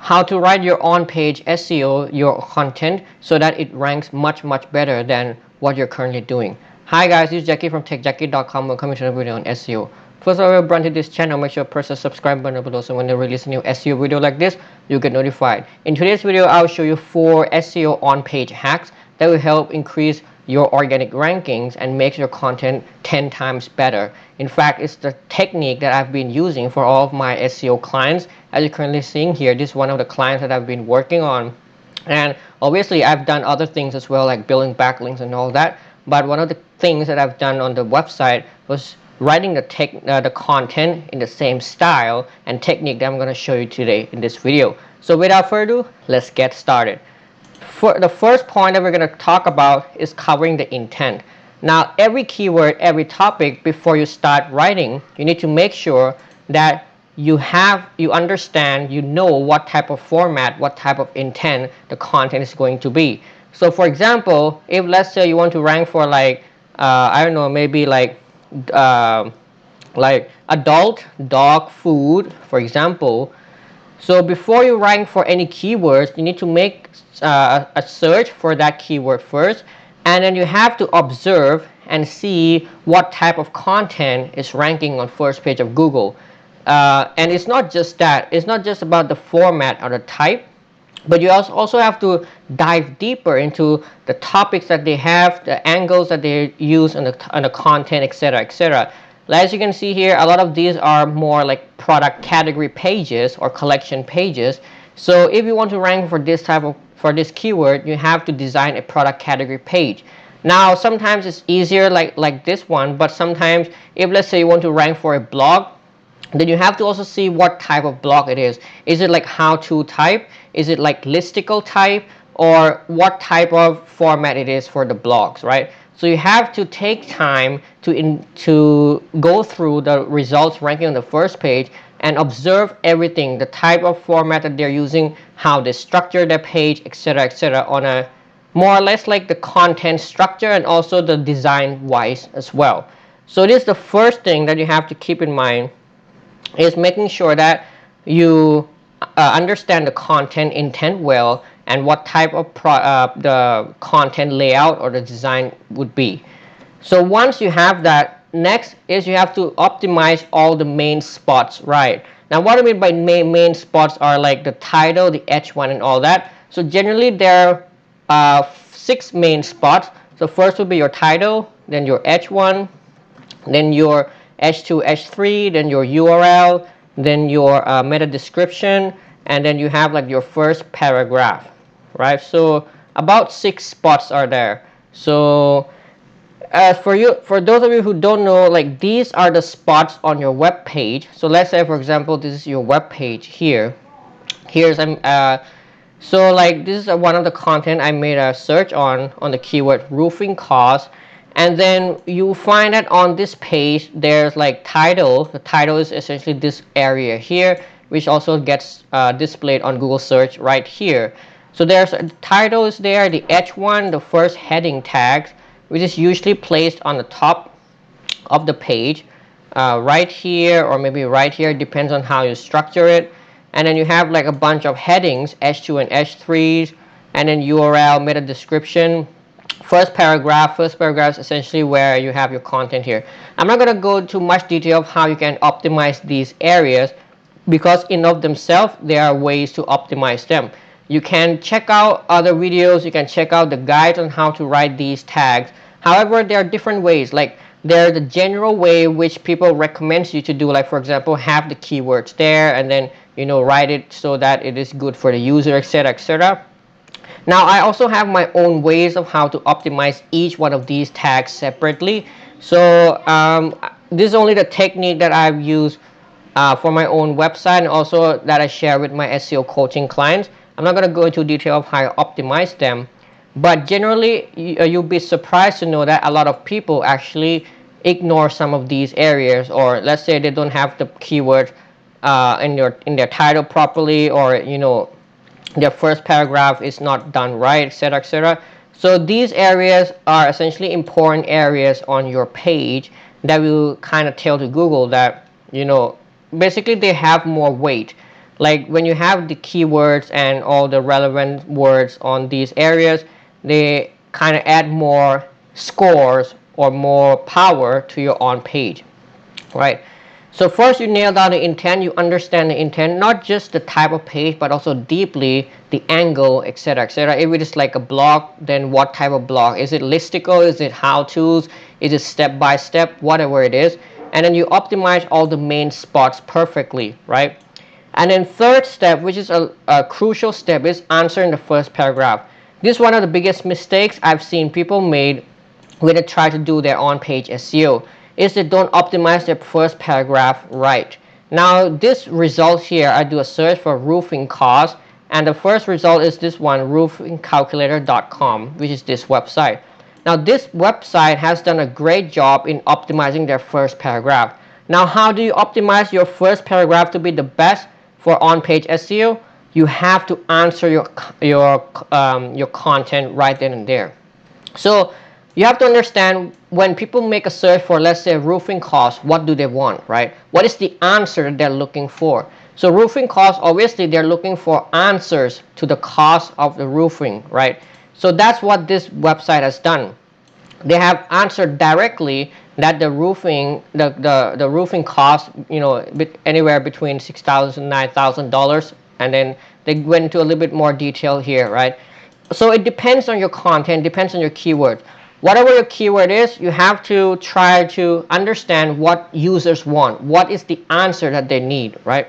how to write your on-page SEO, your content, so that it ranks much better than what you're currently doing. Hi guys, this is Jackie from techjackie.com. Welcome to another video on SEO. First of all, if you're brand to this channel, make sure to press the subscribe button below so when they release a new SEO video like this, you'll get notified. In today's video, I'll show you 4 SEO on-page hacks that will help increase your organic rankings and make your content 10 times better. In fact, it's the technique that I've been using for all of my SEO clients. As you're currently seeing here, this is one of the clients that I've been working on. And obviously, I've done other things as well, like building backlinks and all that. But one of the things that I've done on the website was writing the content in the same style and technique that I'm going to show you today in this video. So without further ado, let's get started. For the first point that we're going to talk about is covering the intent. Now, every keyword, every topic, before you start writing, you need to make sure that you understand, you know what type of format, what type of intent the content is going to be. So for example, if let's say you want to rank for I don't know, maybe like adult dog food, for example. So before you rank for any keywords, you need to make a search for that keyword first, and then you have to observe and see what type of content is ranking on first page of Google. And it's not just that. It's not just about the format or the type, but you also have to dive deeper into the topics that they have, the angles that they use on the content, etc., etc. As you can see here, a lot of these are more like product category pages or collection pages. So if you want to rank for this keyword, you have to design a product category page. Now, sometimes it's easier like this one, but sometimes if let's say you want to rank for a blog, then you have to also see what type of blog it is. Is it like how-to type? Is it like listicle type? Or what type of format it is for the blogs, right? So you have to take time to go through the results ranking on the first page and observe everything, the type of format that they're using, how they structure their page, etc., on a more or less like the content structure and also the design wise as well. So this is the first thing that you have to keep in mind, is making sure that you understand the content intent well and what type of the content layout or the design would be. So once you have that, next is you have to optimize all the main spots, right? Now what I mean by main spots are like the title, the H1 and all that. So generally there are 6 main spots. So first will be your title, then your H1, then your H2, H3, then your URL, then your meta description, and then you have like your first paragraph, right? So about 6 spots are there. So for those of you who don't know, like these are the spots on your web page. So let's say, for example, this is your web page here. So like this is one of the content I made a search on the keyword roofing cost. And then you find that on this page there's like title. The title is essentially this area here, which also gets displayed on Google search right here. So there's the title is there, the H1, the first heading tags, which is usually placed on the top of the page, right here or maybe right here, depends on how you structure it. And then you have like a bunch of headings, H2 and H3s, and then URL, meta description. First paragraph is essentially where you have your content here. I'm not going to go into much detail of how you can optimize these areas, because in of themselves there are ways to optimize them. You can check out other videos, you can check out the guides on how to write these tags. However, there are different ways. Like there's the general way which people recommend you to do, like for example, have the keywords there and then write it so that it is good for the user, etc., etc. Now I also have my own ways of how to optimize each one of these tags separately. So this is only the technique that I've used for my own website and also that I share with my SEO coaching clients. I'm not going to go into detail of how I optimize them, but generally you'll be surprised to know that a lot of people actually ignore some of these areas, or let's say they don't have the keyword in their title properly, or their first paragraph is not done right, etc., etc. So these areas are essentially important areas on your page that will kind of tell to Google that basically they have more weight. Like when you have the keywords and all the relevant words on these areas, they kind of add more scores or more power to your on page, right? So first you nail down the intent, you understand the intent, not just the type of page, but also deeply the angle, etc., etc. If it is like a blog, then what type of blog? Is it listicle? Is it how-tos? Is it step-by-step? Whatever it is. And then you optimize all the main spots perfectly, right? And then third step, which is a crucial step, is answering the first paragraph. This is one of the biggest mistakes I've seen people made when they try to do their on-page SEO, is they don't optimize their first paragraph right. Now this result here, I do a search for roofing cost, and the first result is this one, roofingcalculator.com, which is this website. Now this website has done a great job in optimizing their first paragraph. Now how do you optimize your first paragraph to be the best for on-page SEO? You have to answer your content right then and there. So you have to understand, when people make a search for, let's say, roofing costs, what do they want, right? What is the answer that they're looking for? So roofing costs, obviously they're looking for answers to the cost of the roofing, right? So that's what this website has done. They have answered directly that the roofing cost, anywhere between $6,000 and $9,000, and then they went into a little bit more detail here, right? So it depends on your content, depends on your keyword. Whatever your keyword is, you have to try to understand what users want. What is the answer that they need, right?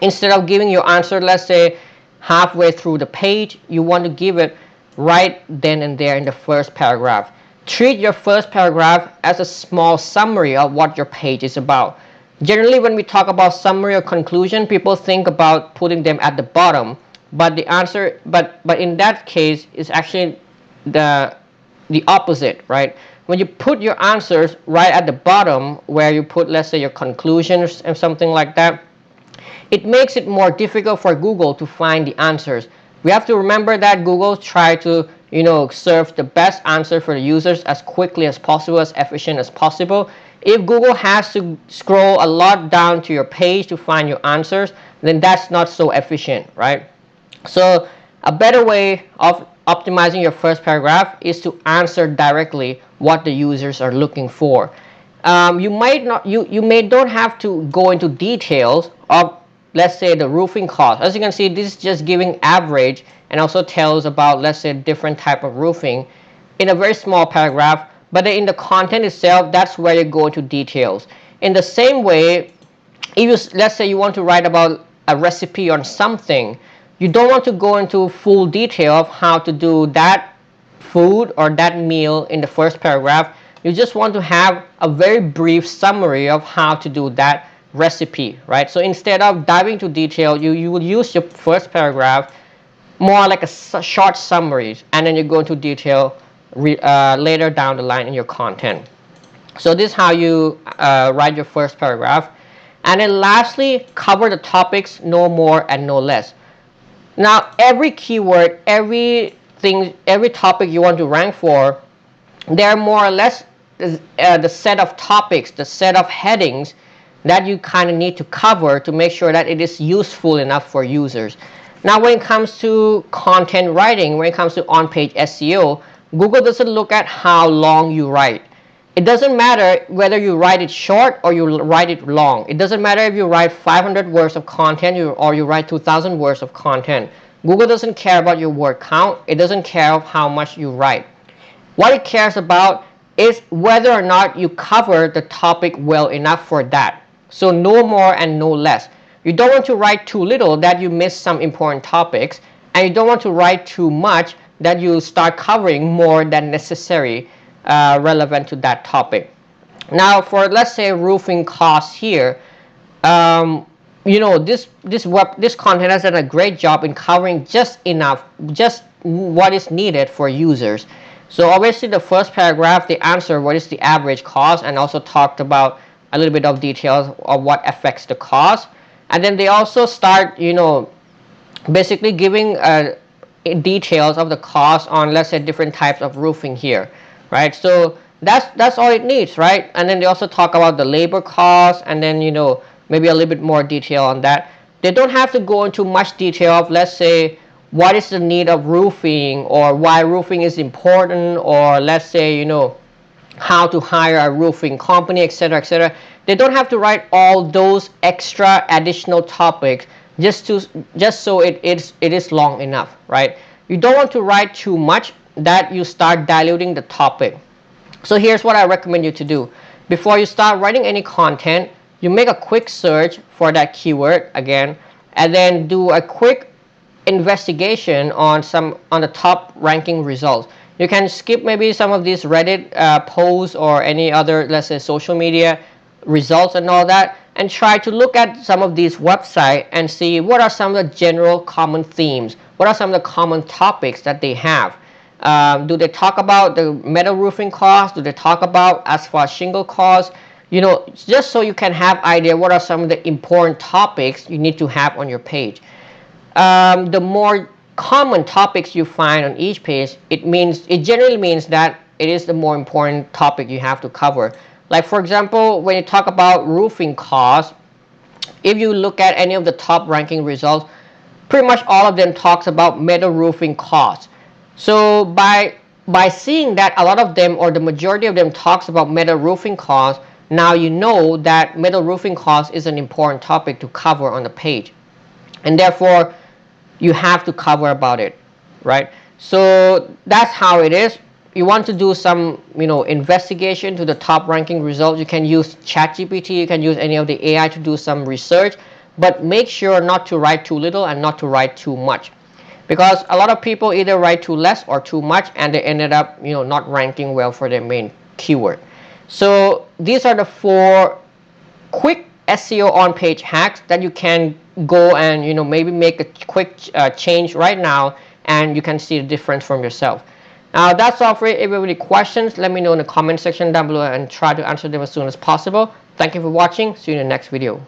Instead of giving your answer, let's say, halfway through the page, you want to give it right then and there in the first paragraph. Treat your first paragraph as a small summary of what your page is about. Generally, when we talk about summary or conclusion, people think about putting them at the bottom, but the answer, but in that case, is actually the opposite, right? When you put your answers right at the bottom, where you put, let's say, your conclusions and something like that, it makes it more difficult for Google to find the answers. We have to remember that Google try to, serve the best answer for the users as quickly as possible, as efficient as possible. If Google has to scroll a lot down to your page to find your answers, then that's not so efficient, right? So a better way of optimizing your first paragraph is to answer directly what the users are looking for. You might not, you may don't have to go into details of, let's say, the roofing cost. As you can see, this is just giving average and also tells about, let's say, different type of roofing in a very small paragraph. But in the content itself, that's where you go into details. In the same way, if you, let's say, you want to write about a recipe on something, you don't want to go into full detail of how to do that food or that meal in the first paragraph. You just want to have a very brief summary of how to do that recipe, right? So instead of diving into detail, you will use your first paragraph more like a short summary, and then you go into detail later down the line in your content. So this is how you write your first paragraph. And then lastly, cover the topics, no more and no less. Now every keyword, every topic you want to rank for, they're more or less the set of topics, the set of headings that you kind of need to cover to make sure that it is useful enough for users. Now when it comes to content writing, when it comes to on-page SEO, Google doesn't look at how long you write. It doesn't matter whether you write it short or you write it long. It doesn't matter if you write 500 words of content or you write 2,000 words of content. Google doesn't care about your word count. It doesn't care of how much you write. What it cares about is whether or not you cover the topic well enough for that. So no more and no less. You don't want to write too little that you miss some important topics, and you don't want to write too much that you start covering more than necessary relevant to that topic. Now for, let's say, roofing costs here, this content has done a great job in covering just enough, just what is needed for users. So obviously the first paragraph, they answer what is the average cost, and also talked about a little bit of details of what affects the cost. And then they also start, basically giving details of the cost on, let's say, different types of roofing here, right? So that's all it needs, right? And then they also talk about the labor costs, and then maybe a little bit more detail on that. they don't have to go into much detail of, let's say, what is the need of roofing, or why roofing is important, or let's say, how to hire a roofing company, etc., etc. They don't have to write all those extra additional topics just so it is long enough, right? You don't want to write too much that you start diluting the topic. So here's what I recommend you to do. Before you start writing any content, you make a quick search for that keyword again, and then do a quick investigation on the top ranking results. You can skip maybe some of these Reddit posts or any other, let's say, social media results and all that, and try to look at some of these websites and see what are some of the general common themes, what are some of the common topics that they have. Do they talk about the metal roofing cost? Do they talk about asphalt shingle cost? Just so you can have idea what are some of the important topics you need to have on your page. The more common topics you find on each page, it generally means that it is the more important topic you have to cover. Like, for example, when you talk about roofing costs, if you look at any of the top ranking results, pretty much all of them talks about metal roofing costs. So by seeing that a lot of them, or the majority of them, talks about metal roofing costs, now you know that metal roofing costs is an important topic to cover on the page, and therefore you have to cover about it, right? So that's how it is. You want to do some investigation to the top ranking results, you can use ChatGPT, you can use any of the AI to do some research, but make sure not to write too little and not to write too much, because a lot of people either write too less or too much, and they ended up not ranking well for their main keyword. So these are the 4 quick SEO on page hacks that you can go and maybe make a quick change right now, and you can see the difference from yourself. Now that's all for it. If you have any questions, let me know in the comment section down below and try to answer them as soon as possible. Thank you for watching. See you in the next video.